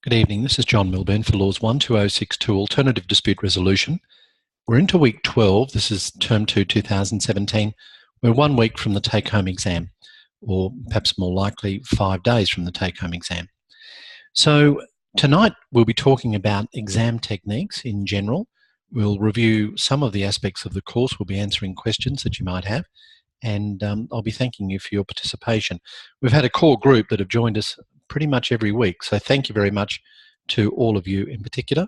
Good evening, this is John Milburn for Laws 12062 Alternative Dispute Resolution. We're into week 12, this is term 2 2017. We're 1 week from the take-home exam, or perhaps more likely 5 days from the take-home exam. So tonight we'll be talking about exam techniques in general. We'll review some of the aspects of the course, we'll be answering questions that you might have, and I'll be thanking you for your participation. We've had a core group that have joined us pretty much every week, so thank you very much to all of you in particular,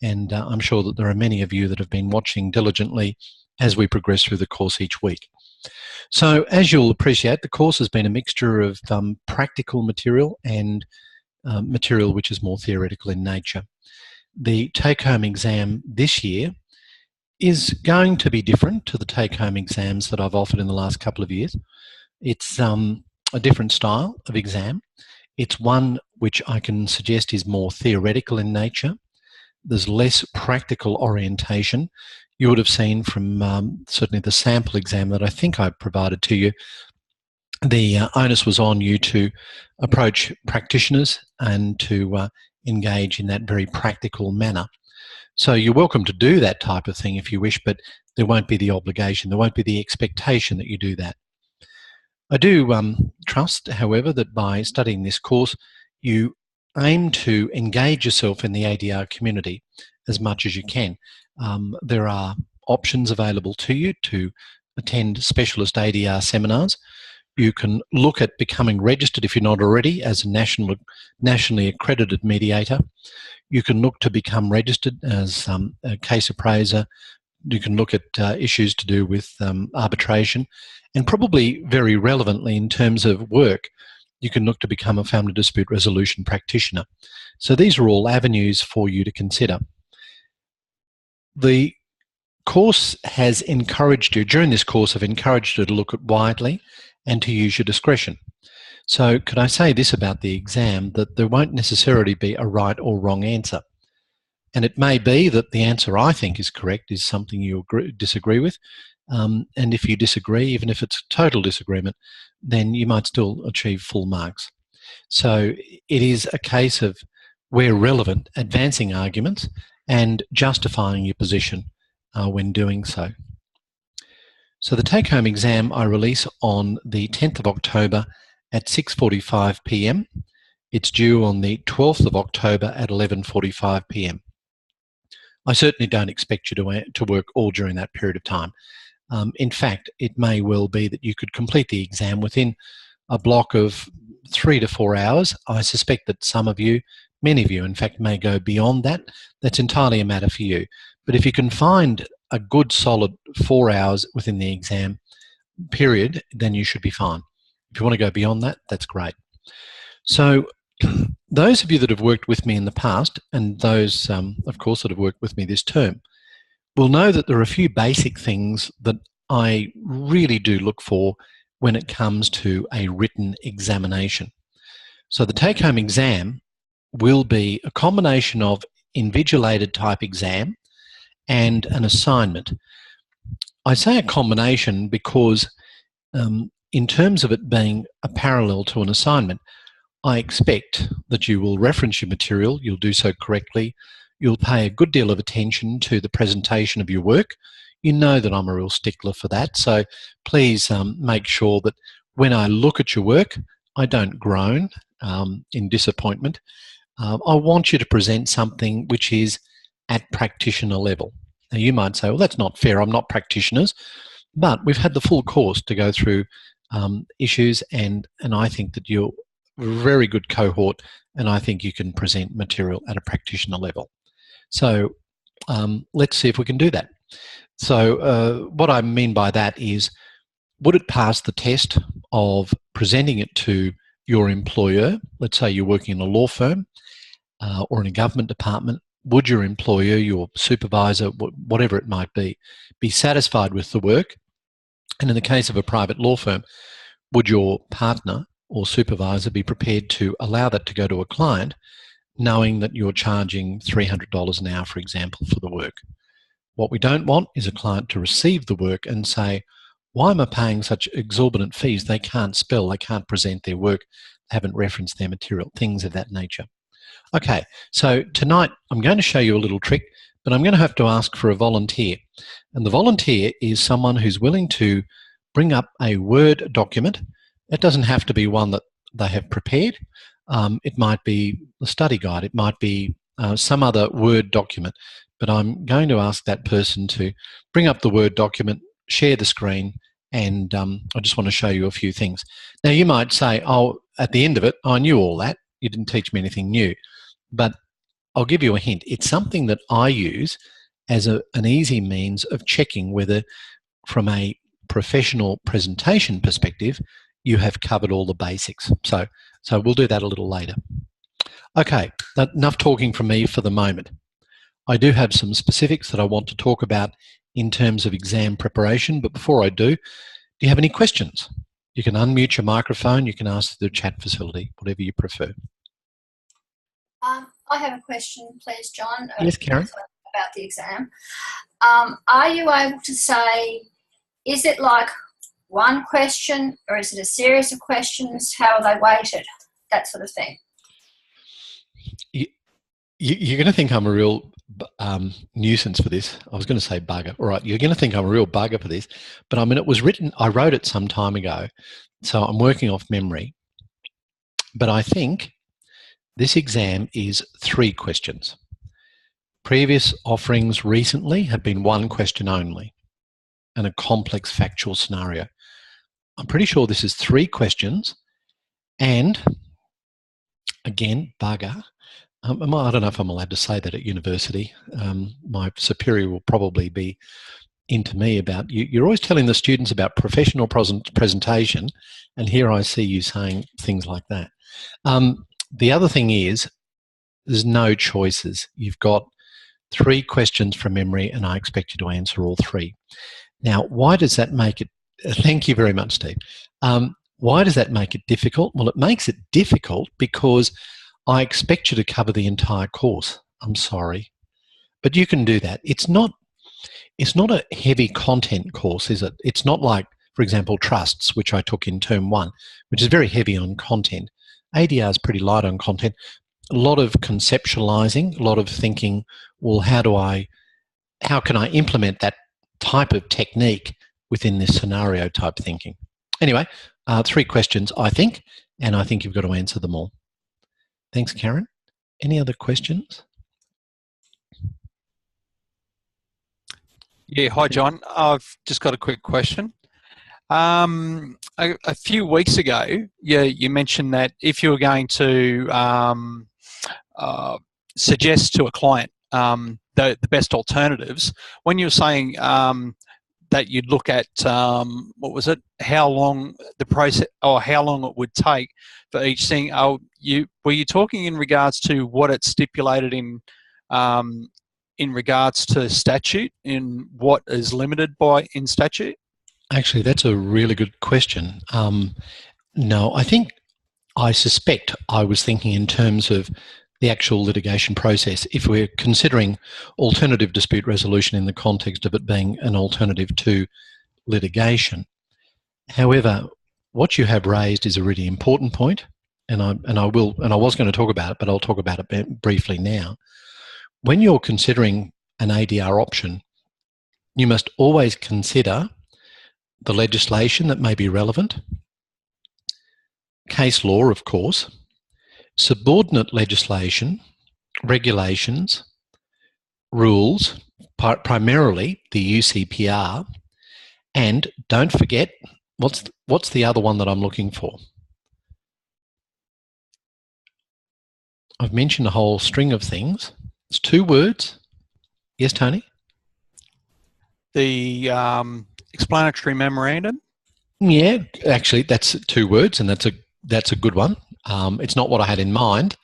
and I'm sure that there are many of you that have been watching diligently as we progress through the course each week. So as you'll appreciate, the course has been a mixture of practical material and material which is more theoretical in nature. The take-home exam this year is going to be different to the take-home exams that I've offered in the last couple of years. It's a different style of exam. It's one which I can suggest is more theoretical in nature. There's less practical orientation. You would have seen from certainly the sample exam that I think I provided to you, the onus was on you to approach practitioners and to engage in that very practical manner. So you're welcome to do that type of thing if you wish, but there won't be the obligation, there won't be the expectation that you do that. I do trust, however, that by studying this course, you aim to engage yourself in the ADR community as much as you can. There are options available to you to attend specialist ADR seminars. You can look at becoming registered if you're not already as a nationally accredited mediator. You can look to become registered as a case appraiser. You can look at issues to do with arbitration, and probably very relevantly in terms of work, you can look to become a family dispute resolution practitioner. So these are all avenues for you to consider. The course has encouraged you, during this course I've encouraged you to look at widely and to use your discretion. So could I say this about the exam, that there won't necessarily be a right or wrong answer. And it may be that the answer I think is correct is something you disagree with. And if you disagree, even if it's a total disagreement, then you might still achieve full marks. So it is a case of, where relevant, advancing arguments and justifying your position when doing so. So the take-home exam I release on the 10th of October at 6:45 p.m. It's due on the 12th of October at 11:45 p.m. I certainly don't expect you to work all during that period of time. In fact, it may well be that you could complete the exam within a block of 3 to 4 hours. I suspect that some of you, many of you in fact, may go beyond that. That's entirely a matter for you. But if you can find a good solid 4 hours within the exam period, then you should be fine. If you want to go beyond that, that's great. So those of you that have worked with me in the past, and those, of course, that have worked with me this term, will know that there are a few basic things that I really do look for when it comes to a written examination. So the take-home exam will be a combination of invigilated type exam and an assignment. I say a combination because in terms of it being a parallel to an assignment, I expect that you will reference your material, you'll do so correctly, you'll pay a good deal of attention to the presentation of your work. You know that I'm a real stickler for that, so please make sure that when I look at your work, I don't groan in disappointment. I want you to present something which is at practitioner level. Now you might say, well, that's not fair, I'm not practitioners, but we've had the full course to go through issues, and I think that you're a very good cohort, and I think you can present material at a practitioner level. So let's see if we can do that. So what I mean by that is, would it pass the test of presenting it to your employer? Let's say you're working in a law firm or in a government department. Would your employer, your supervisor, whatever it might be satisfied with the work? And in the case of a private law firm, would your partner or supervisor be prepared to allow that to go to a client, knowing that you're charging $300 an hour, for example, for the work? What we don't want is a client to receive the work and say, why am I paying such exorbitant fees? They can't spell, they can't present their work, they haven't referenced their material, things of that nature. Okay, so tonight I'm going to show you a little trick, but I'm going to have to ask for a volunteer. And the volunteer is someone who's willing to bring up a Word document. It doesn't have to be one that they have prepared. It might be a study guide. It might be some other Word document. But I'm going to ask that person to bring up the Word document, share the screen, and I just want to show you a few things. Now, you might say, oh, at the end of it, I knew all that. You didn't teach me anything new. But I'll give you a hint. It's something that I use as an easy means of checking whether, from a professional presentation perspective, you have covered all the basics. So we'll do that a little later. Okay, enough talking from me for the moment. I do have some specifics that I want to talk about in terms of exam preparation, but before I do you have any questions? You can unmute your microphone, you can ask the chat facility, whatever you prefer. I have a question, please, John. Yes, Karen. About the exam. Are you able to say, is it like one question or is it a series of questions? How are they weighted? That sort of thing. You're going to think I'm a real nuisance for this. I was going to say bugger. All right, you're going to think I'm a real bugger for this. But I mean, I wrote it some time ago, so I'm working off memory. But I think this exam is 3 questions. Previous offerings recently have been 1 question only and a complex factual scenario. I'm pretty sure this is 3 questions and, again, bugger. I don't know if I'm allowed to say that at university. My superior will probably be into me about, you're always telling the students about professional presentation, and here I see you saying things like that. The other thing is, there's no choices. You've got 3 questions from memory, and I expect you to answer all 3. Now, why does that make it, thank you very much, Steve. Why does that make it difficult? Well, it makes it difficult because I expect you to cover the entire course. I'm sorry. But you can do that. It's not a heavy content course, is it? It's not like, for example, trusts, which I took in term 1, which is very heavy on content. ADR is pretty light on content. A lot of conceptualizing, a lot of thinking, well, how can I implement that type of technique within this scenario type thinking? Anyway, 3 questions, I think, and I think you've got to answer them all. Thanks, Karen. Any other questions? Yeah, hi, John. I've just got a quick question. A few weeks ago, you mentioned that if you were going to suggest to a client the best alternatives, when you were saying that you'd look at what was it? How long the process, or how long it would take for each thing? Were you talking in regards to what it's stipulated in regards to statute, in what is limited in statute? Actually, that's a really good question. No, I suspect I was thinking in terms of the actual litigation process. If we're considering alternative dispute resolution in the context of it being an alternative to litigation. However, what you have raised is a really important point, and I was going to talk about it, but I'll talk about it briefly now. When you're considering an ADR option, you must always consider the legislation that may be relevant, case law, of course, subordinate legislation, regulations, rules, primarily the UCPR, and don't forget, what's the other one that I'm looking for? I've mentioned a whole string of things. It's 2 words. Yes, Tony? The explanatory memorandum? Yeah, actually, that's 2 words, and that's a good one. It's not what I had in mind,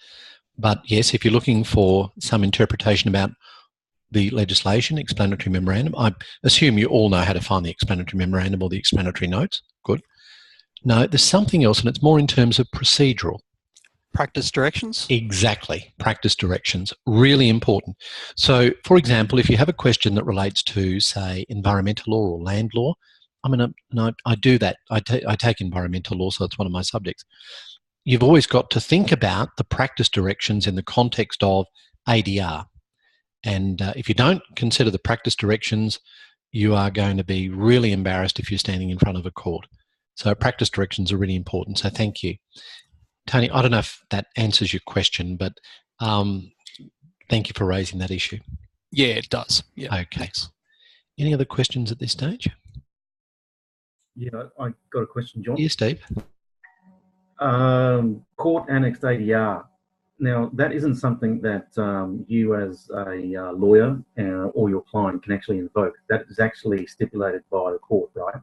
but yes, if you're looking for some interpretation about the legislation, explanatory memorandum, I assume you all know how to find the explanatory memorandum or the explanatory notes. Good. No, there's something else, and it's more in terms of procedural. Practice directions? Exactly. Practice directions. Really important. So, for example, if you have a question that relates to, say, environmental law or land law, I do that. I take environmental law, so it's one of my subjects. you've always got to think about the practice directions in the context of ADR. And if you don't consider the practice directions, you are going to be really embarrassed if you're standing in front of a court. So practice directions are really important. So thank you. Tony, I don't know if that answers your question, but thank you for raising that issue. Yeah, it does. Yeah. Okay. Thanks. Any other questions at this stage? Yeah, I got a question, John. Yes, Steve. Court annexed ADR. Now, that isn't something that you as a lawyer or your client can actually invoke. That is actually stipulated by the court, right?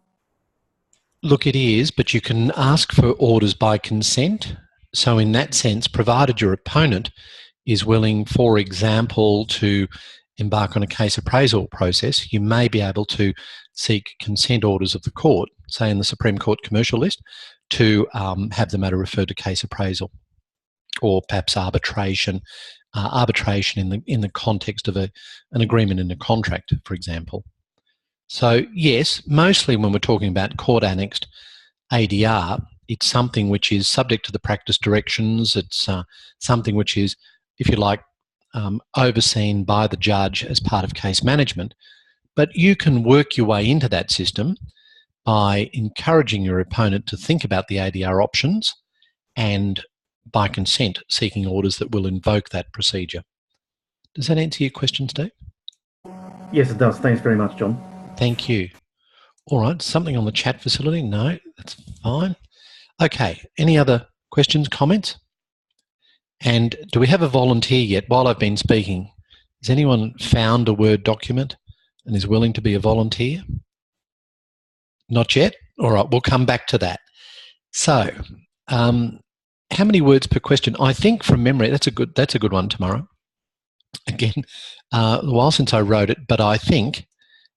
Look, it is, but you can ask for orders by consent. So in that sense, provided your opponent is willing, for example, to embark on a case appraisal process, you may be able to seek consent orders of the court, say in the Supreme Court commercial list, to have the matter referred to case appraisal, or perhaps arbitration in the context of an agreement in a contract, for example. So yes, mostly when we're talking about court annexed ADR, it's something which is subject to the practice directions. It's something which is, if you like, overseen by the judge as part of case management. But you can work your way into that system by encouraging your opponent to think about the ADR options and by consent seeking orders that will invoke that procedure. Does that answer your question, Steve? Yes, it does. Thanks very much, John. Thank you. All right, something on the chat facility? No, that's fine. Okay, any other questions, comments? And do we have a volunteer yet? While I've been speaking, has anyone found a Word document and is willing to be a volunteer? Not yet? All right, we'll come back to that. So, how many words per question? I think from memory, that's a good one tomorrow. Again, a while since I wrote it, but I think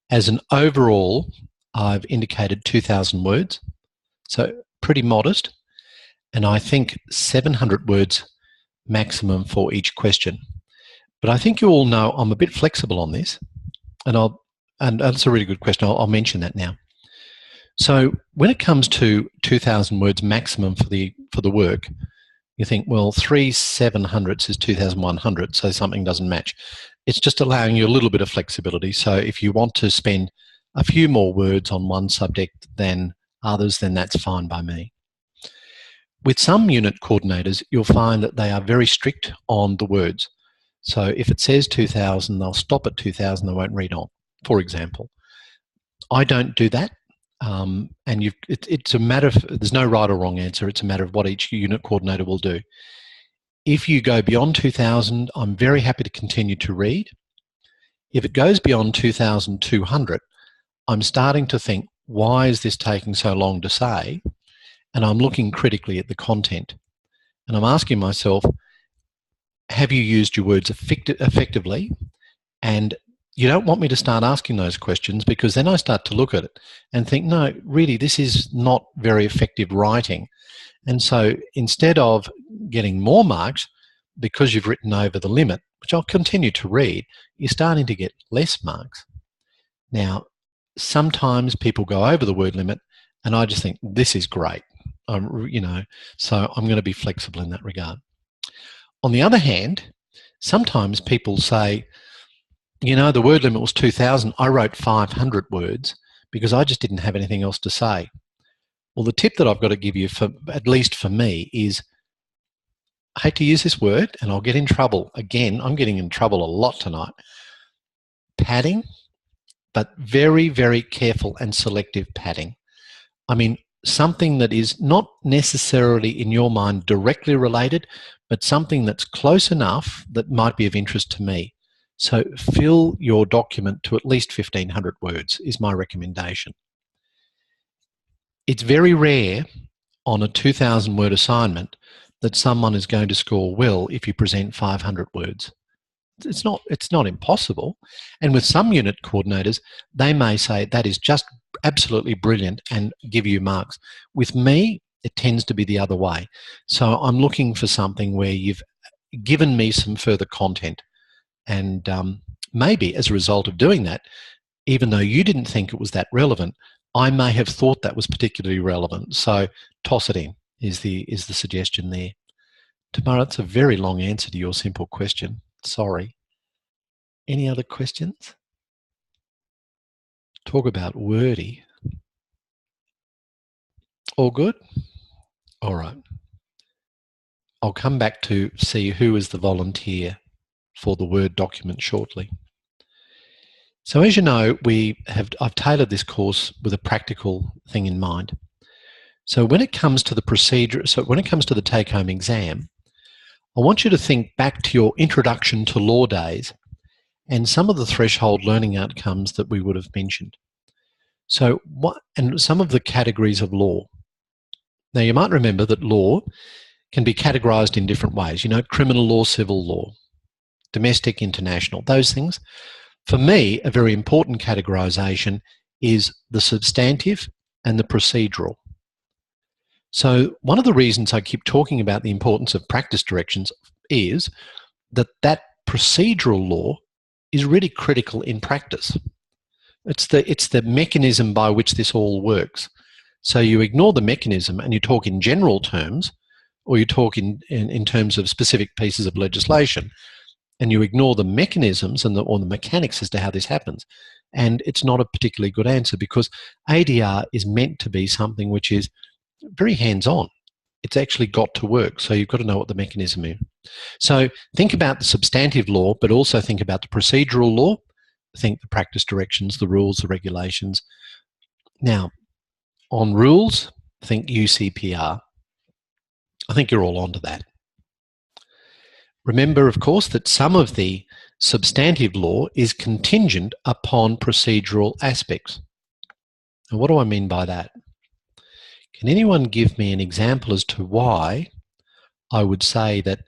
as an overall, I've indicated 2,000 words, so pretty modest, and I think 700 words maximum for each question. But I think you all know I'm a bit flexible on this, and that's a really good question. I'll mention that now. So when it comes to 2,000 words maximum for the work, you think, well, 3/700 is 2,100, so something doesn't match. It's just allowing you a little bit of flexibility. So if you want to spend a few more words on one subject than others, then that's fine by me. With some unit coordinators, you'll find that they are very strict on the words. So if it says 2,000, they'll stop at 2,000, they won't read on, for example. I don't do that. And it's a matter of, there's no right or wrong answer, it's a matter of what each unit coordinator will do. If you go beyond 2,000, I'm very happy to continue to read. If it goes beyond 2,200, I'm starting to think, why is this taking so long to say? And I'm looking critically at the content. And I'm asking myself, have you used your words effectively? And you don't want me to start asking those questions, because then I start to look at it and think, no, really, this is not very effective writing. And so instead of getting more marks because you've written over the limit, which I'll continue to read, you're starting to get less marks. Now, sometimes people go over the word limit and I just think, this is great. So I'm going to be flexible in that regard. On the other hand, sometimes people say, the word limit was 2,000. I wrote 500 words because I just didn't have anything else to say. Well, the tip that I've got to give you, at least for me, is I hate to use this word and I'll get in trouble. Again, I'm getting in trouble a lot tonight. Padding, but very, very careful and selective padding. I mean, something that is not necessarily in your mind directly related, but something that's close enough that might be of interest to me. So fill your document to at least 1,500 words is my recommendation. It's very rare on a 2,000 word assignment that someone is going to score well if you present 500 words. It's not impossible. And with some unit coordinators, they may say that is just absolutely brilliant and give you marks. With me, it tends to be the other way. So I'm looking for something where you've given me some further content. And maybe as a result of doing that, even though you didn't think it was that relevant, I may have thought that was particularly relevant. So toss it in. is the suggestion there. Tamara, it's a very long answer to your simple question. Sorry. Any other questions? Talk about wordy. All good? All right. I'll come back to see who is the volunteer for the Word document shortly. So as you know, I've tailored this course with a practical thing in mind. So when it comes to the procedure, so when it comes to the take-home exam, I want you to think back to your introduction to law days and some of the threshold learning outcomes that we would have mentioned. So and some of the categories of law. Now you might remember that law can be categorized in different ways. You know, criminal law, civil law, domestic, international, those things. For me, a very important categorization is the substantive and the procedural. So one of the reasons I keep talking about the importance of practice directions is that procedural law is really critical in practice. It's the mechanism by which this all works. So you ignore the mechanism and you talk in general terms, or you talk in terms of specific pieces of legislation, and you ignore the mechanisms or the mechanics as to how this happens. And it's not a particularly good answer, because ADR is meant to be something which is very hands-on. It's actually got to work, so you've got to know what the mechanism is. So think about the substantive law, but also think about the procedural law. Think the practice directions, the rules, the regulations. Now, on rules, think UCPR. I think you're all onto that. Remember, of course, that some of the substantive law is contingent upon procedural aspects. And what do I mean by that? Can anyone give me an example as to why I would say that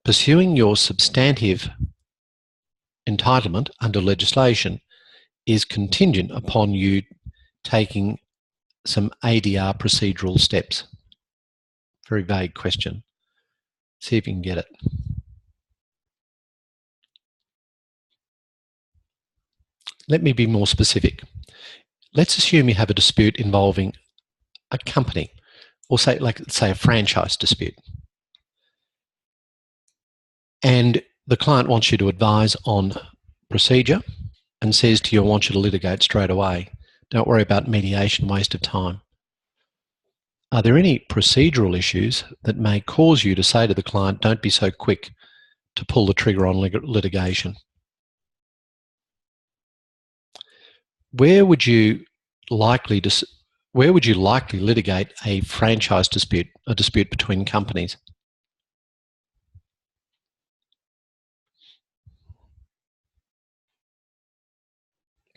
pursuing your substantive entitlement under legislation is contingent upon you taking some ADR procedural steps? Very vague question. See if you can get it. Let me be more specific. Let's assume you have a dispute involving a company, or say a franchise dispute. And the client wants you to advise on procedure and says to you, I want you to litigate straight away. Don't worry about mediation, waste of time. Are there any procedural issues that may cause you to say to the client, don't be so quick to pull the trigger on litigation? Where would you likely litigate a franchise dispute, a dispute between companies?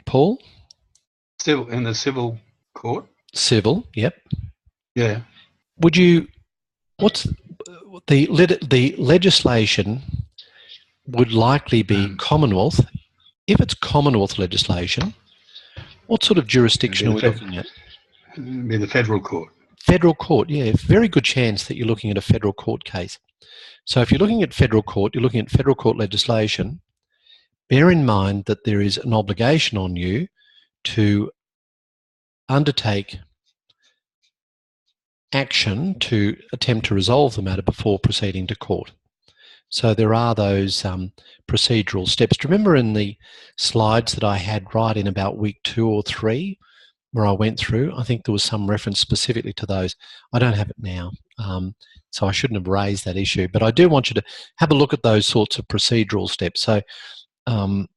Paul? Still in the civil court. Civil, yep. Yeah. Would you? What's the legislation would likely be Commonwealth. If it's Commonwealth legislation, what sort of jurisdiction are we looking at? It'd be the federal court. Federal court, yeah. Very good chance that you're looking at a federal court case. So if you're looking at federal court, you're looking at federal court legislation. Bear in mind that there is an obligation on you to undertake action to attempt to resolve the matter before proceeding to court. So there are those procedural steps. Do you remember in the slides that I had right in about week 2 or 3 where I went through, I think there was some reference specifically to those. I don't have it now, so I shouldn't have raised that issue. But I do want you to have a look at those sorts of procedural steps. So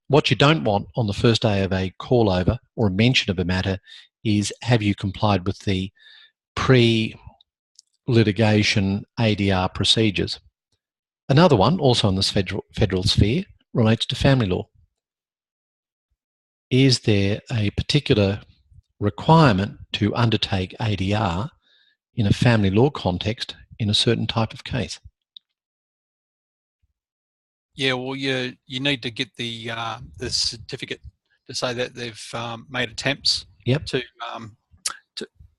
what you don't want on the first day of a call over or a mention of a matter is, have you complied with the pre-litigation ADR procedures? Another one, also in this federal sphere, relates to family law. Is there a particular requirement to undertake ADR in a family law context in a certain type of case? Yeah, well, you need to get the certificate to say that they've made attempts. Yep.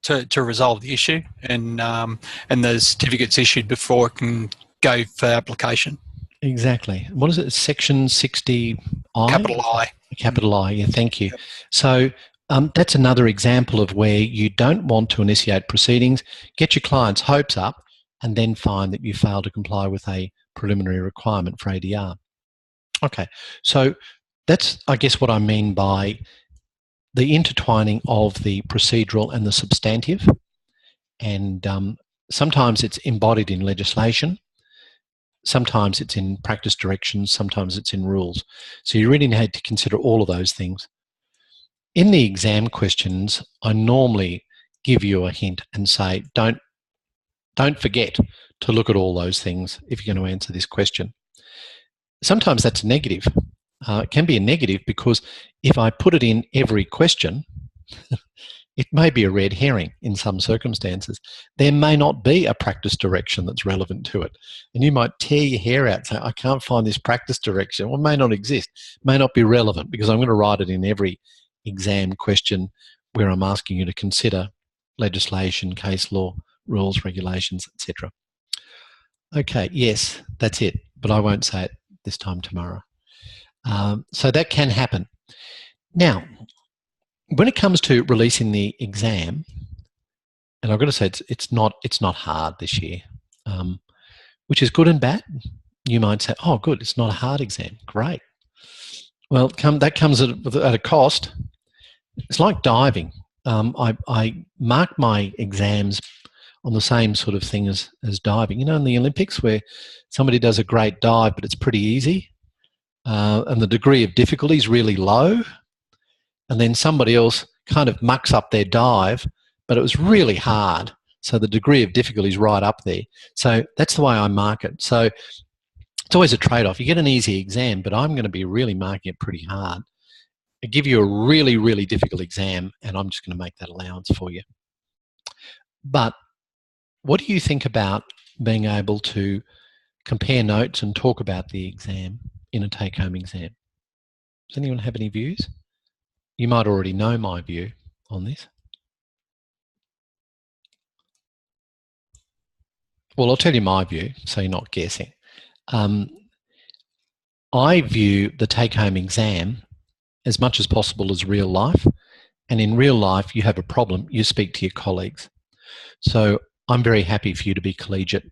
To resolve the issue, and the certificate's issued before it can go for application. Exactly. What is it? Section 60I? Capital I. Capital I. Yeah. Thank you. Yep. So That's another example of where you don't want to initiate proceedings, get your client's hopes up, and then find that you fail to comply with a preliminary requirement for ADR. Okay, so that's, I guess, what I mean by the intertwining of the procedural and the substantive. And sometimes it's embodied in legislation, sometimes it's in practice directions, sometimes it's in rules. So you really need to consider all of those things. In the exam questions, I normally give you a hint and say, don't forget to look at all those things if you're going to answer this question. Sometimes that's a negative. It can be a negative because if I put it in every question, it may be a red herring in some circumstances. There may not be a practice direction that's relevant to it. And you might tear your hair out saying, I can't find this practice direction. Well, it may not exist, may not be relevant because I'm going to write it in every exam question where I'm asking you to consider legislation, case law, rules, regulations, etc. Okay, yes, that's it. But I won't say it this time tomorrow. So that can happen. Now, when it comes to releasing the exam, and I've got to say it's not hard this year, which is good and bad. You might say, "Oh, good, it's not a hard exam. Great." Well, that comes at a cost. It's like diving. I mark my exams on the same sort of thing as diving. You know, in the Olympics where somebody does a great dive, but it's pretty easy, and the degree of difficulty is really low. And then somebody else kind of mucks up their dive, but it was really hard. So the degree of difficulty is right up there. So that's the way I mark it. So it's always a trade-off. You get an easy exam, but I'm going to be really marking it pretty hard. I give you a really, really difficult exam, and I'm just going to make that allowance for you. But what do you think about being able to compare notes and talk about the exam in a take-home exam? Does anyone have any views? You might already know my view on this. Well, I'll tell you my view, so you're not guessing. I view the take-home exam as much as possible as real life. And in real life, you have a problem, you speak to your colleagues. So I'm very happy for you to be collegiate.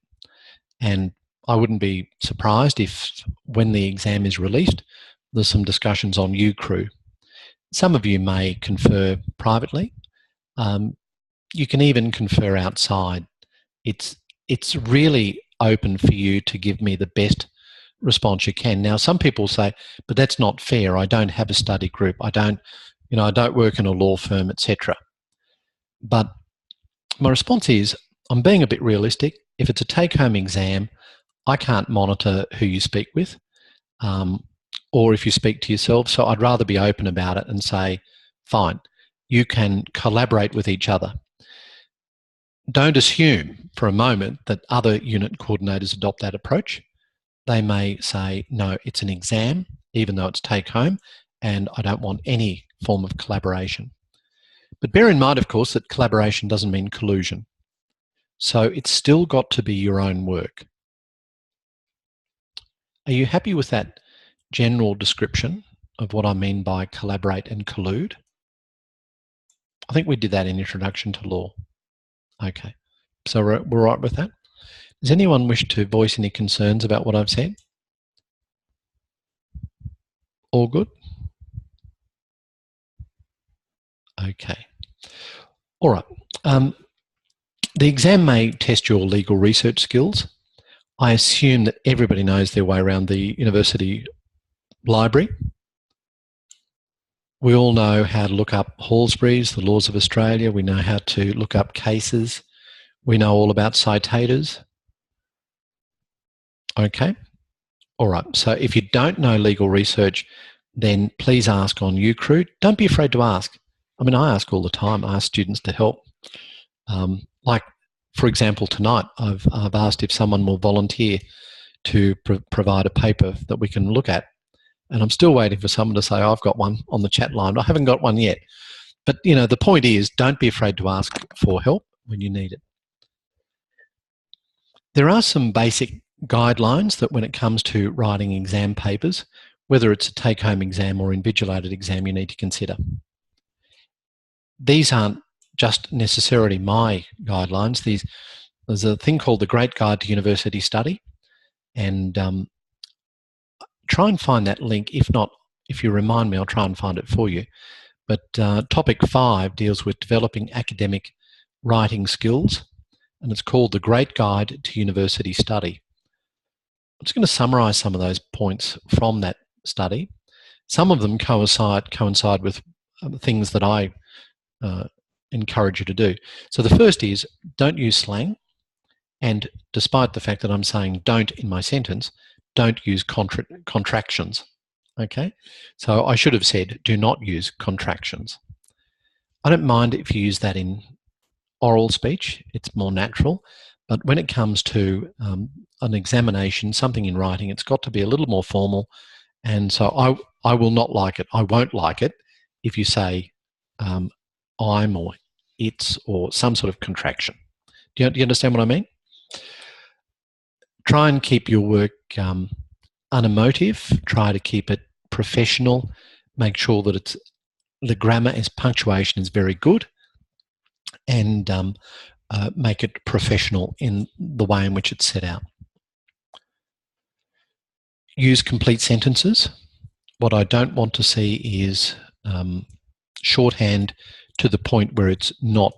And I wouldn't be surprised if when the exam is released, there's some discussions on UCrew. Some of you may confer privately. You can even confer outside. It's really open for you to give me the best response you can. Now, some people say, but that's not fair. I don't have a study group. I don't work in a law firm, etc. But my response is, I'm being a bit realistic. If it's a take-home exam, I can't monitor who you speak with. Or if you speak to yourself. So I'd rather be open about it and say, fine, you can collaborate with each other. Don't assume for a moment that other unit coordinators adopt that approach. They may say, no, it's an exam, even though it's take home, and I don't want any form of collaboration. But bear in mind, of course, that collaboration doesn't mean collusion. So it's still got to be your own work. Are you happy with that general description of what I mean by collaborate and collude? I think we did that in Introduction to Law. Okay, so we're right with that. Does anyone wish to voice any concerns about what I've said? All good? Okay. All right. The exam may test your legal research skills. I assume that everybody knows their way around the university library. We all know how to look up Halsbury's, the laws of Australia. We know how to look up cases. We know all about citators. Okay. All right. So if you don't know legal research, then please ask on UCrew. Don't be afraid to ask. I mean, I ask all the time. I ask students to help. Like, for example, tonight, I've asked if someone will volunteer to provide a paper that we can look at. And I'm still waiting for someone to say, I've got one on the chat line. I haven't got one yet. But, you know, the point is, don't be afraid to ask for help when you need it. There are some basic guidelines that when it comes to writing exam papers, whether it's a take-home exam or invigilated exam, you need to consider. these aren't just necessarily my guidelines. There's a thing called the Great Guide to University Study, and try and find that link. If not, if you remind me, I'll try and find it for you. But topic 5 deals with developing academic writing skills, and it's called the Great Guide to University Study. I'm just going to summarise some of those points from that study. Some of them coincide with things that I encourage you to do. So the first is, don't use slang, and despite the fact that I'm saying don't in my sentence, don't use contractions. Okay, so I should have said do not use contractions. I don't mind if you use that in oral speech, it's more natural, but when it comes to an examination, something in writing, it's got to be a little more formal, and so I will not like it. I won't like it if you say I'm or it's or some sort of contraction. Do you understand what I mean? Try and keep your work unemotive. Try to keep it professional. Make sure that the grammar punctuation is very good, and make it professional in the way in which it's set out. Use complete sentences. What I don't want to see is shorthand to the point where it's not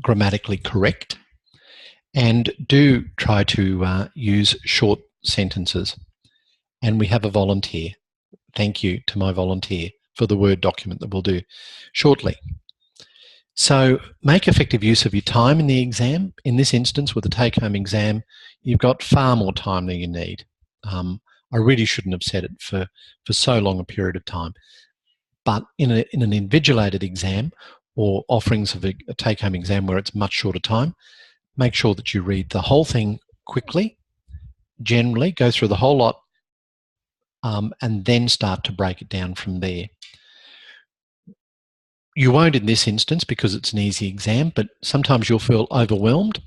grammatically correct. And do try to use short sentences. And we have a volunteer. Thank you to my volunteer for the Word document that we'll do shortly. So make effective use of your time in the exam. In this instance, with the take-home exam, you've got far more time than you need. I really shouldn't have said it for so long a period of time. But in an invigilated exam or offerings of a take-home exam where it's much shorter time, make sure that you read the whole thing quickly, generally, go through the whole lot, and then start to break it down from there. You won't in this instance because it's an easy exam, but sometimes you'll feel overwhelmed.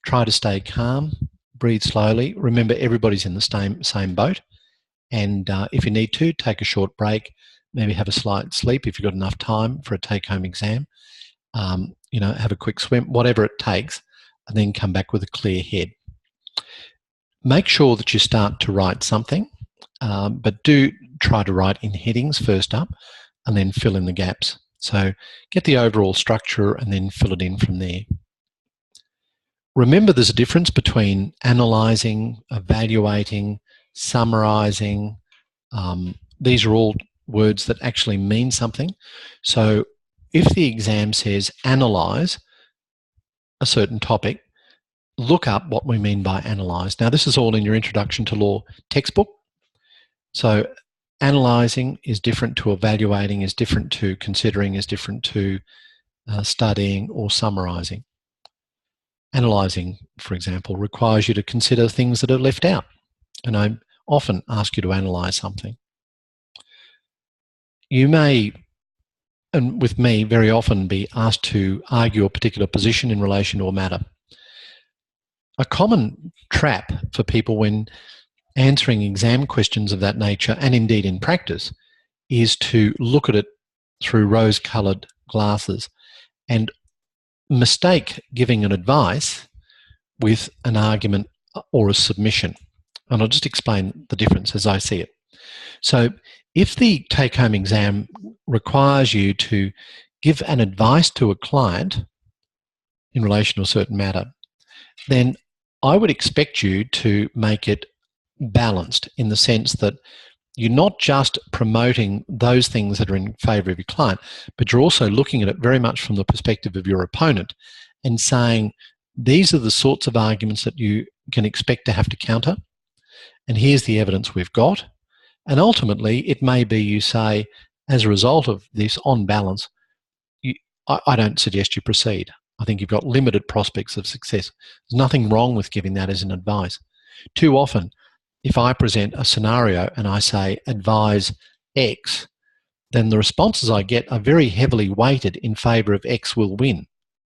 Try to stay calm, breathe slowly. Remember, everybody's in the same boat. And if you need to, take a short break, maybe have a slight sleep if you've got enough time for a take-home exam. Have a quick swim, whatever it takes, and then come back with a clear head. Make sure that you start to write something, but do try to write in headings first up and then fill in the gaps. So get the overall structure and then fill it in from there. Remember, there's a difference between analysing, evaluating, summarising. These are all words that actually mean something. So if the exam says analyse a certain topic, look up what we mean by analyse. Now, this is all in your Introduction to Law textbook. So analysing is different to evaluating, is different to considering, is different to studying or summarising. Analysing, for example, requires you to consider things that are left out. And I often ask you to analyse something. You may, and with me, very often be asked to argue a particular position in relation to a matter. A common trap for people when answering exam questions of that nature, and indeed in practice, is to look at it through rose-coloured glasses and mistake giving an advice with an argument or a submission. And I'll just explain the difference as I see it. So if the take-home exam requires you to give an advice to a client in relation to a certain matter, then I would expect you to make it balanced in the sense that you're not just promoting those things that are in favour of your client, but you're also looking at it very much from the perspective of your opponent and saying, these are the sorts of arguments that you can expect to have to counter, and here's the evidence we've got. And ultimately, it may be you say, as a result of this, on balance, I don't suggest you proceed. I think you've got limited prospects of success. There's nothing wrong with giving that as an advice. Too often, if I present a scenario and I say advise X, then the responses I get are very heavily weighted in favour of X will win.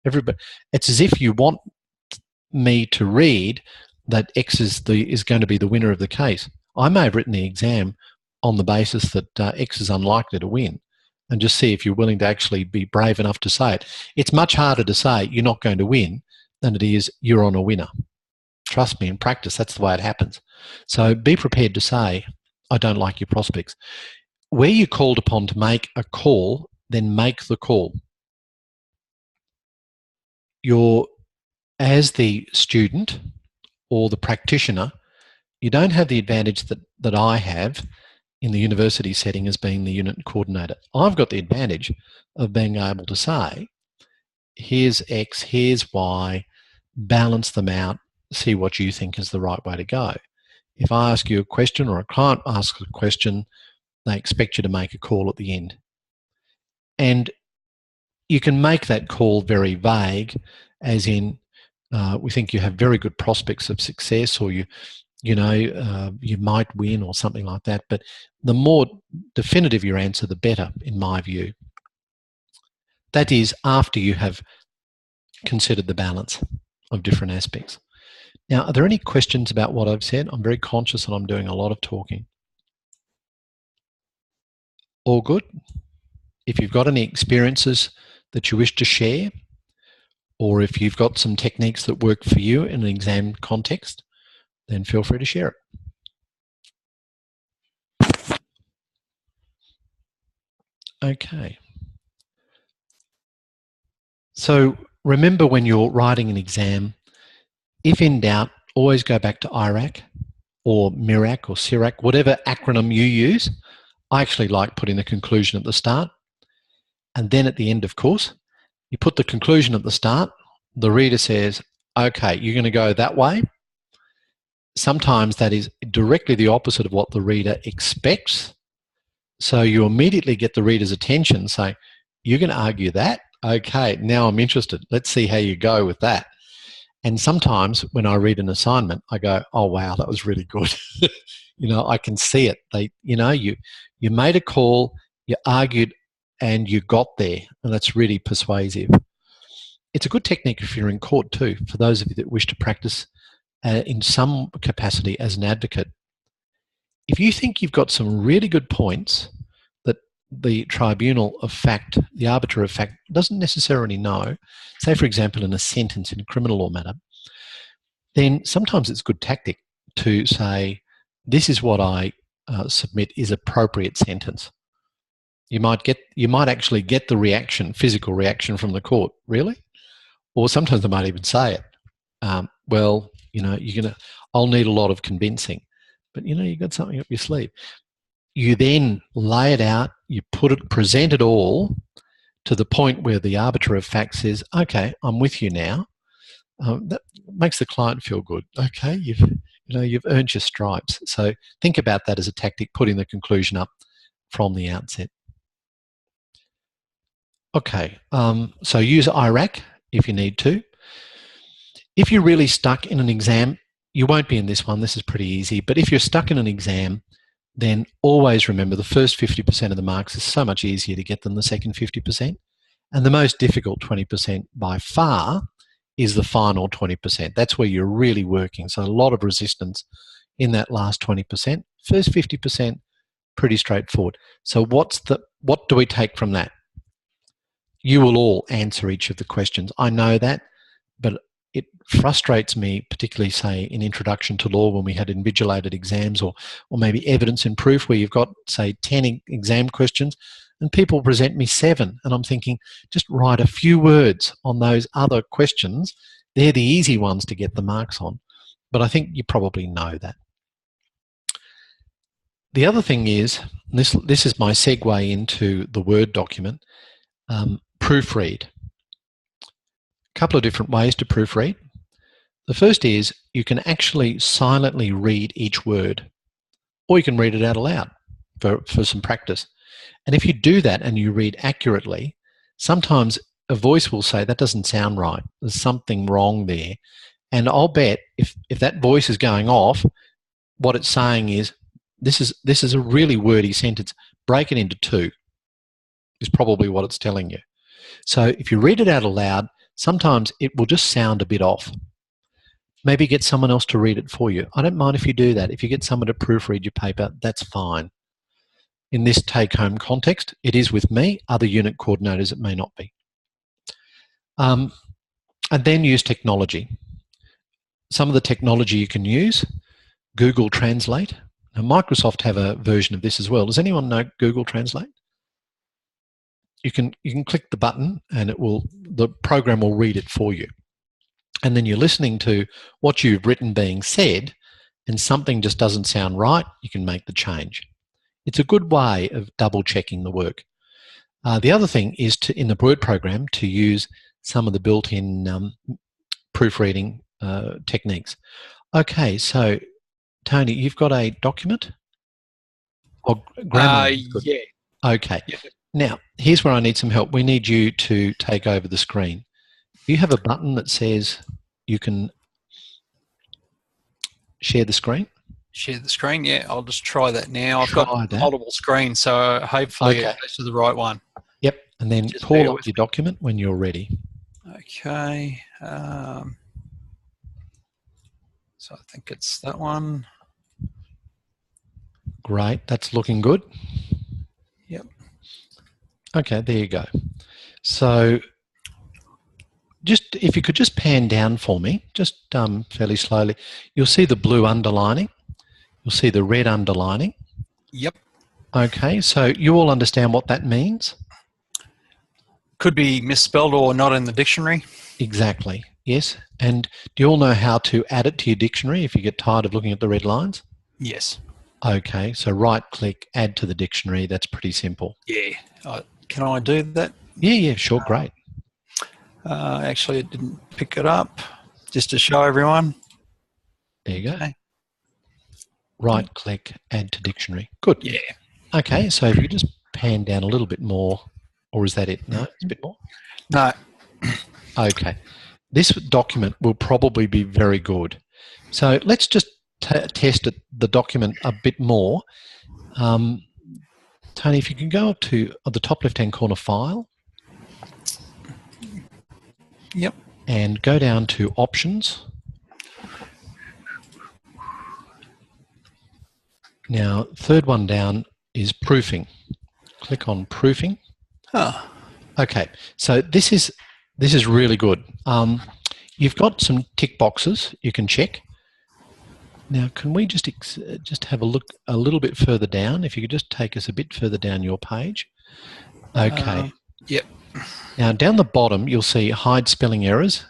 It's as if you want me to read that X is going to be the winner of the case. I may have written the exam on the basis that X is unlikely to win, and just see if you're willing to actually be brave enough to say it. It's much harder to say you're not going to win than it is you're on a winner. Trust me, in practice, that's the way it happens. So be prepared to say, I don't like your prospects. Where you're called upon to make a call, then make the call. You're, as the student or the practitioner, you don't have the advantage that I have in the university setting as being the unit coordinator. I've got the advantage of being able to say, here's X, here's Y, balance them out, see what you think is the right way to go. If I ask you a question or a client asks a question, they expect you to make a call at the end. And you can make that call very vague, as in, we think you have very good prospects of success, or you might win, or something like that. But the more definitive your answer, the better, in my view. That is, after you have considered the balance of different aspects. Now, are there any questions about what I've said? I'm very conscious that I'm doing a lot of talking. All good? If you've got any experiences that you wish to share, or if you've got some techniques that work for you in an exam context, then feel free to share it. Okay. So remember, when you're writing an exam, if in doubt, always go back to IRAC or MIRAC or CIRAC, whatever acronym you use. I actually like putting the conclusion at the start. And then at the end, of course, you put the conclusion at the start. The reader says, okay, you're going to go that way. Sometimes that is directly the opposite of what the reader expects. So you immediately get the reader's attention, saying, you're going to argue that? Okay, now I'm interested. Let's see how you go with that. And sometimes when I read an assignment, I go, oh, wow, that was really good. I can see it. You made a call, you argued, and you got there, and that's really persuasive. It's a good technique if you're in court too, for those of you that wish to practice in some capacity as an advocate. If you think you've got some really good points that the tribunal of fact, the arbiter of fact, doesn't necessarily know, say for example in a sentence in a criminal law matter, then sometimes it's good tactic to say, this is what I submit is appropriate sentence. You might actually get the reaction, physical reaction from the court, really? Or sometimes they might even say it. Well, I'll need a lot of convincing, but you've got something up your sleeve. You then lay it out, you present it all to the point where the arbiter of fact says, okay, I'm with you now. That makes the client feel good. Okay, you've earned your stripes. So think about that as a tactic, putting the conclusion up from the outset. Okay, so use IRAC if you need to. If you're really stuck in an exam, you won't be in this one, this is pretty easy, but if you're stuck in an exam, then always remember the first 50% of the marks is so much easier to get than the second 50%. And the most difficult 20% by far is the final 20%. That's where you're really working. So a lot of resistance in that last 20%. First 50%, pretty straightforward. So what do we take from that? You will all answer each of the questions. I know that, but it frustrates me, particularly, say, in Introduction to Law when we had invigilated exams, or maybe evidence and proof where you've got, say, 10 exam questions and people present me 7. And I'm thinking, just write a few words on those other questions. They're the easy ones to get the marks on. But I think you probably know that. The other thing is, this is my segue into the Word document, proofread. A couple of different ways to proofread. The first is you can actually silently read each word, or you can read it out aloud for some practice. And if you do that and you read accurately, sometimes a voice will say, that doesn't sound right. There's something wrong there. And I'll bet if that voice is going off, what it's saying is, this is a really wordy sentence. Break it into 2 is probably what it's telling you. So if you read it out aloud, sometimes it will just sound a bit off. Maybe get someone else to read it for you. I don't mind if you do that. If you get someone to proofread your paper, that's fine. in this take-home context. It is with me. Other unit coordinators, it may not be. And then use technology. Some of the technology you can use, Google Translate. Now, Microsoft have a version of this as well. Does anyone know Google Translate? You can click the button and the program will read it for you. And then you're listening to what you've written being said, and something just doesn't sound right, you can make the change. It's a good way of double checking the work. The other thing is in the Word program to use some of the built-in proofreading techniques. Okay, so Tony, you've got a document? Or grammar? Yeah. Okay. Yeah. Now, here's where I need some help. We need you to take over the screen. Do you have a button that says you can share the screen? Share the screen, yeah. I'll just try that now. I've Try got that. multiple screens, so hopefully it goes to the right one. Yep, and then Just pull bear up with your document when you're ready. Okay. So I think it's that one. Great, that's looking good. Yep. Okay, there you go. So if you could just pan down for me, just fairly slowly, you'll see the blue underlining. You'll see the red underlining. Yep. Okay, so you all understand what that means? Could be misspelled or not in the dictionary. Exactly, yes. And do you all know how to add it to your dictionary if you get tired of looking at the red lines? Yes. Okay, so right-click, add to the dictionary. That's pretty simple. Yeah. Can I do that? Yeah, sure, great. Actually, it didn't pick it up. Just to show everyone. There you go. Okay. Right-click, add to dictionary. Good. Yeah. Okay, so if you just pan down a little bit more, or is that it? No, it's a bit more? No. Okay. This document will probably be very good. So let's just test the document a bit more. Tony, if you can go up to the top left-hand corner, File. Yep. And go down to Options. Now, third one down is Proofing. Click on Proofing. Oh. Okay, so this is really good. You've got some tick boxes you can check. Now, can we just have a look a little bit further down? If you could just take us a bit further down your page. Okay. Yep. Now, down the bottom, you'll see hide spelling errors,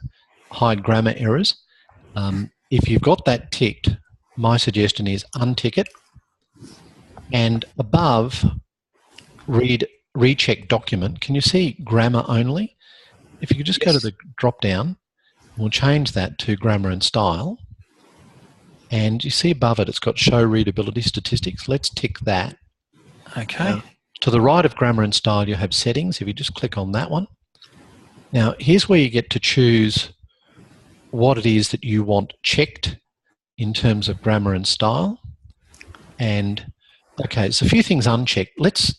hide grammar errors. If you've got that ticked, my suggestion is untick it. And above, recheck document. Can you see grammar only? If you could just go to the drop down, we'll change that to grammar and style. And you see above it, it's got show readability statistics. Let's tick that. Okay. To the right of grammar and style, you have settings. If you just click on that one. Now, here's where you get to choose what it is that you want checked in terms of grammar and style. And okay, so a few things unchecked. Let's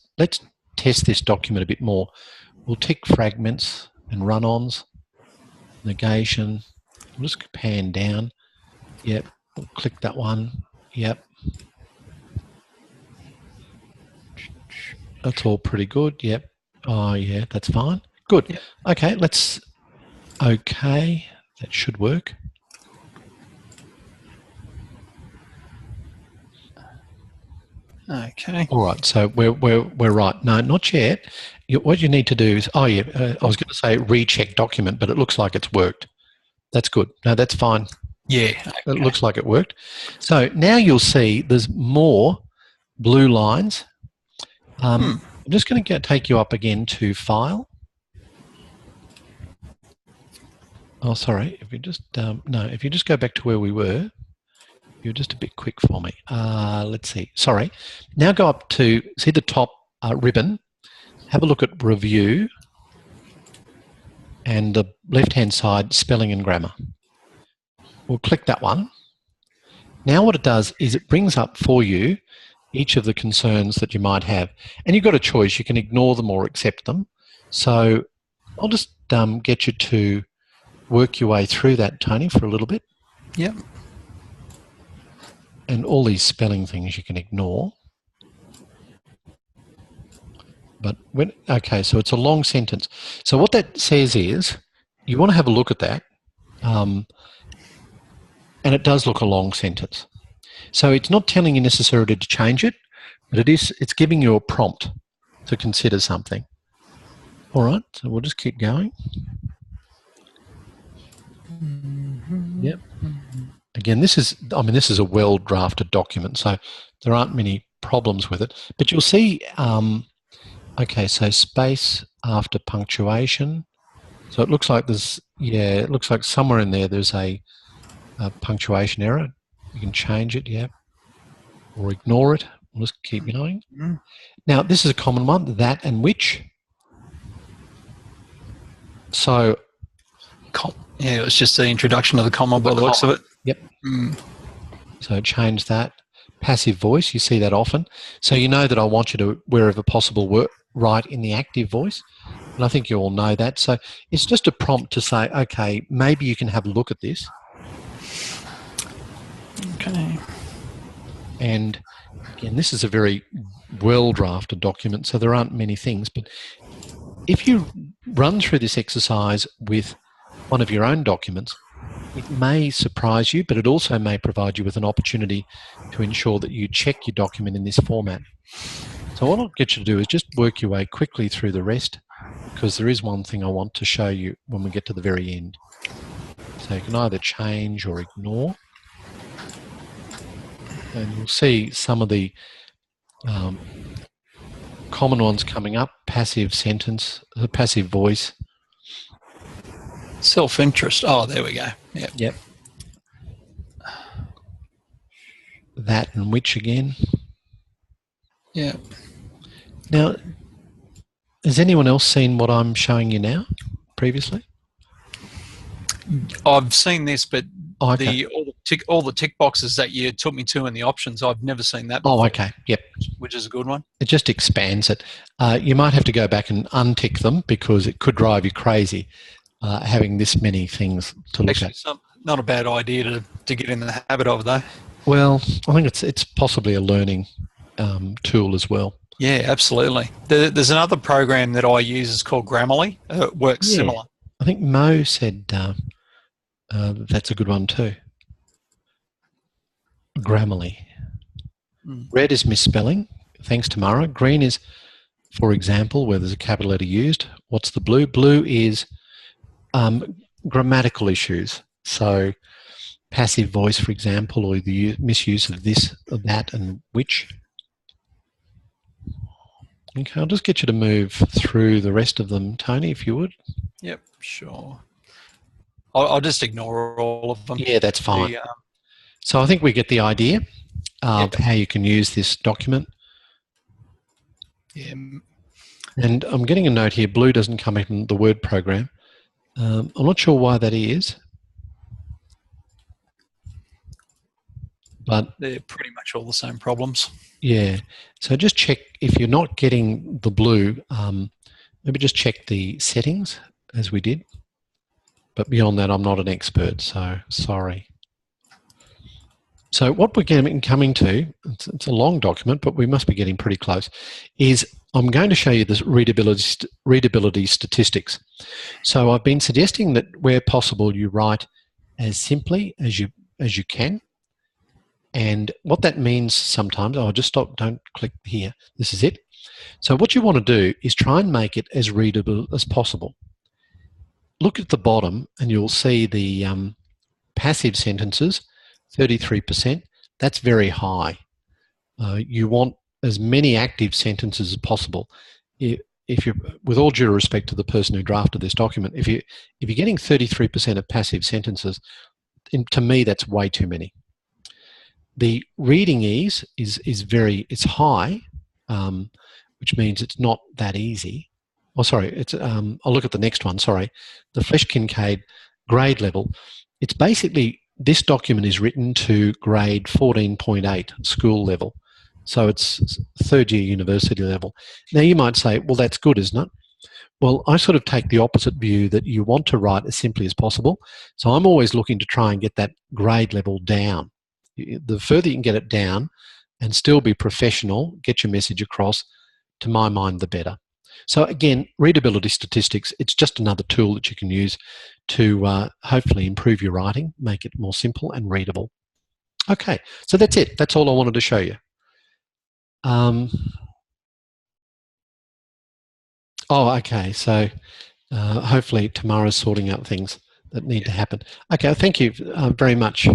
test this document a bit more. We'll tick fragments and run-ons, negation. We'll just pan down. Yep. We'll click that one. Yep. That's all pretty good. Yep. Oh, yeah, that's fine. Good. Yep. Okay, okay, that should work. Okay. All right, so we're right. No, not yet. What you need to do is, I was going to say recheck document, but it looks like it's worked. That's good. No, that's fine. Yeah. It looks like it worked. So now you'll see there's more blue lines. I'm just going to take you up again to File. Oh, sorry. If you just if you just go back to where we were, you're just a bit quick for me. Let's see. Sorry. Now go up to see the top ribbon. Have a look at Review, and the left-hand side, Spelling and Grammar. We'll click that one. Now what it does is it brings up for you each of the concerns that you might have. And you've got a choice. You can ignore them or accept them. So I'll just get you to work your way through that, Tony, for a little bit. Yep. And all these spelling things you can ignore. But okay, so it's a long sentence. So what that says is you want to have a look at that, and it does look a long sentence. So it's not telling you necessarily to change it, but it's giving you a prompt to consider something. All right, so we'll just keep going. Yep. Again, this is a well-drafted document, so there aren't many problems with it. But you'll see, okay, so space after punctuation. So it looks like it looks like somewhere in there's a punctuation error. You can change it, yeah, or ignore it. We'll just keep going. Now, this is a common one, that and which. So, yeah, it was just the introduction of the comma by the looks of it. Yep. So change that. Passive voice, you see that often. So you know that I want you to, wherever possible, write in the active voice. And I think you all know that. So it's just a prompt to say, okay, maybe you can have a look at this. Okay. And again, this is a very well-drafted document, so there aren't many things. But if you run through this exercise with one of your own documents, it may surprise you, but it also may provide you with an opportunity to ensure that you check your document in this format. So what I'll get you to do is just work your way quickly through the rest, because there is one thing I want to show you when we get to the very end. So you can either change or ignore. And you'll see some of the common ones coming up: passive sentence, passive voice. Self-interest. Oh, there we go. Yep. Yep. That and which again. Yeah. Now, has anyone else seen what I'm showing you now previously? I've seen this, but okay. all the tick boxes that you took me to in the options, I've never seen that before. Oh, okay. Yep. Which is a good one. It just expands it. You might have to go back and untick them because it could drive you crazy having this many things to look Actually, at. Not a bad idea to get in the habit of, though. Well, I think it's possibly a learning tool as well. Yeah, absolutely. There's another program that I use. It's called Grammarly. It works similar. I think Mo said that's a good one too. Grammarly. Red is misspelling, thanks to Mara. Green is, for example, where there's a capital letter used. What's the blue? Blue is grammatical issues. So passive voice, for example, or the misuse of this, of that, and which. Okay, I'll just get you to move through the rest of them, Tony, if you would. Yep, sure. I'll just ignore all of them. Yeah, that's fine. So I think we get the idea of how you can use this document. Yeah. And I'm getting a note here, blue doesn't come in the Word program. I'm not sure why that is. But they're pretty much all the same problems. Yeah. So just check if you're not getting the blue, maybe just check the settings as we did. But beyond that, I'm not an expert, so sorry. So what we're coming to, it's a long document, but we must be getting pretty close, is I'm going to show you this readability statistics. So I've been suggesting that where possible you write as simply as you can. And what that means sometimes, just stop, don't click here, this is it. So what you want to do is try and make it as readable as possible. Look at the bottom and you'll see the passive sentences, 33%, that's very high. You want as many active sentences as possible. If you're, with all due respect to the person who drafted this document, if you're getting 33% of passive sentences, to me that's way too many. The reading ease it's high, which means it's not that easy. Oh, sorry, I'll look at the next one, sorry. The Flesch-Kincaid grade level. It's basically, this document is written to grade 14.8 school level. So it's third year university level. Now you might say, well, that's good, isn't it? Well, I sort of take the opposite view, that you want to write as simply as possible. So I'm always looking to try and get that grade level down. The further you can get it down and still be professional, get your message across, to my mind, the better. So again, readability statistics, it's just another tool that you can use to hopefully improve your writing, make it more simple and readable. Okay, so that's it. That's all I wanted to show you. Oh, okay, so hopefully Tamara's sorting out things that need to happen. Okay, thank you very much.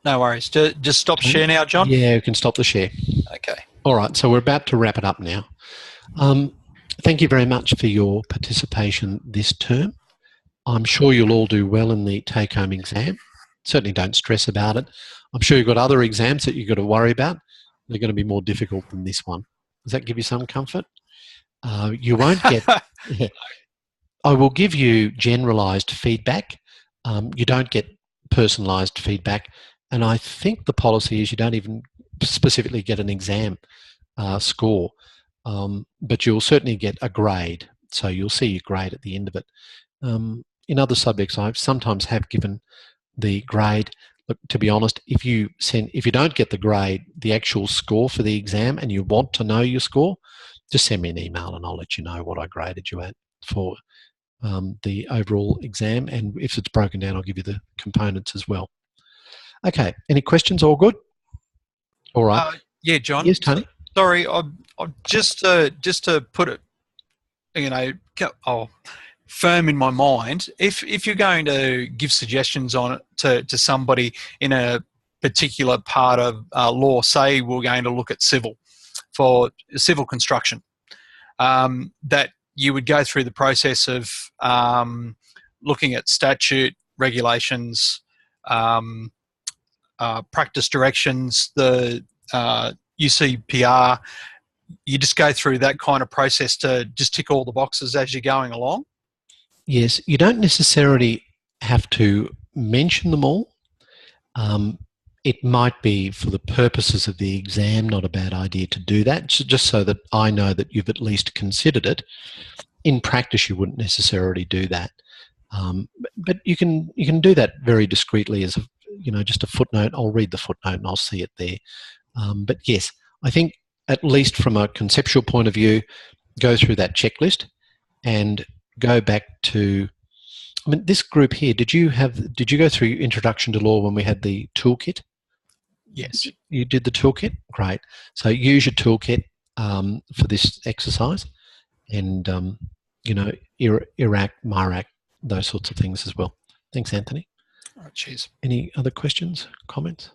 No worries. Just stop share now, John? Yeah, we can stop the share. Okay. All right, so we're about to wrap it up now. Thank you very much for your participation this term. I'm sure you'll all do well in the take-home exam. Certainly don't stress about it. I'm sure you've got other exams that you've got to worry about. They're going to be more difficult than this one. Does that give you some comfort? You won't get... I will give you generalised feedback. You don't get personalised feedback. And I think the policy is you don't even specifically get an exam score, but you'll certainly get a grade. So you'll see your grade at the end of it. In other subjects, I sometimes have given the grade. Look, to be honest, if you don't get the grade, the actual score for the exam, and you want to know your score, just send me an email and I'll let you know what I graded you at for the overall exam. And if it's broken down, I'll give you the components as well. Okay, any questions? All good? All right. Yeah, John. Yes, Tony. Sorry, I just to put it, firm in my mind. If you're going to give suggestions on it to somebody in a particular part of law, say we're going to look at civil construction, that you would go through the process of looking at statute, regulations, practice directions, the UCPR. You just go through that kind of process to just tick all the boxes as you're going along? Yes, you don't necessarily have to mention them all. It might be for the purposes of the exam not a bad idea to do that, just so that I know that you've at least considered it. In practice, you wouldn't necessarily do that, but you can do that very discreetly as just a footnote. I'll read the footnote and I'll see it there. But yes, I think at least from a conceptual point of view, go through that checklist and go back to. I mean, this group here. Did you go through Introduction to Law when we had the toolkit? Yes. You did the toolkit? Great. So use your toolkit for this exercise and, Iraq, MIRAC, those sorts of things as well. Thanks, Anthony. All right, cheers. Any other questions, comments?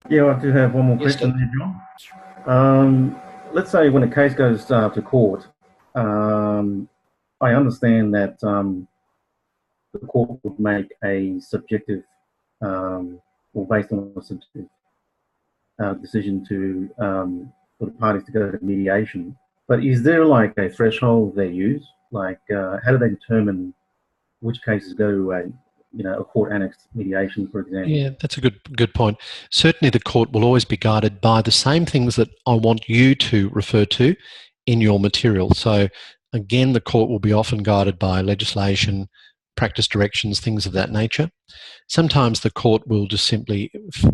Yeah, I do have one more question there, John. Let's say when a case goes to court, I understand that the court would make a subjective or based on a subjective decision for the parties to go to mediation. But is there like a threshold they use? Like, how do they determine which cases go to a court annexed mediation, for example? Yeah, that's a good point. Certainly the court will always be guided by the same things that I want you to refer to in your material. So again, the court will be often guided by legislation, practice directions, things of that nature. Sometimes the court will just simply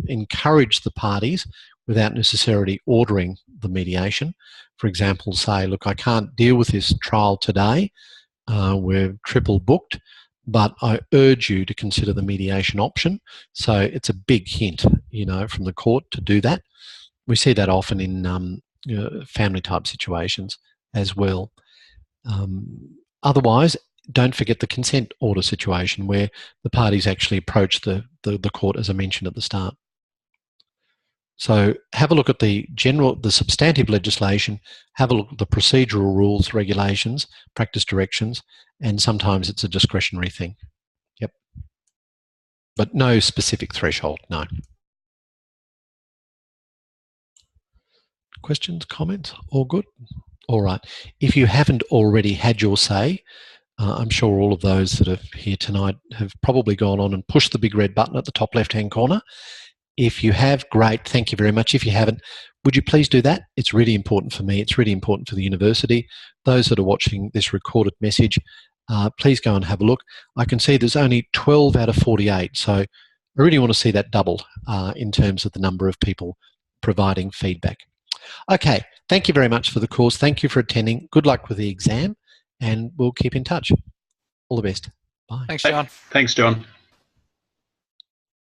encourage the parties without necessarily ordering the mediation. For example, say, look, I can't deal with this trial today. We're triple booked, but I urge you to consider the mediation option. So it's a big hint, from the court to do that. We see that often in family type situations as well. Otherwise, don't forget the consent order situation where the parties actually approach the court, as I mentioned at the start. So have a look at the substantive legislation, have a look at the procedural rules, regulations, practice directions, and sometimes it's a discretionary thing. Yep. But no specific threshold, no. Questions, comments, all good? All right. If you haven't already had your say, I'm sure all of those that are here tonight have probably gone on and pushed the big red button at the top left-hand corner. If you have, great, thank you very much. If you haven't, would you please do that? It's really important for me. It's really important for the university. Those that are watching this recorded message, please go and have a look. I can see there's only 12 out of 48, so I really want to see that double in terms of the number of people providing feedback. Okay, thank you very much for the course. Thank you for attending. Good luck with the exam, and we'll keep in touch. All the best. Bye. Thanks, John. Thanks, John.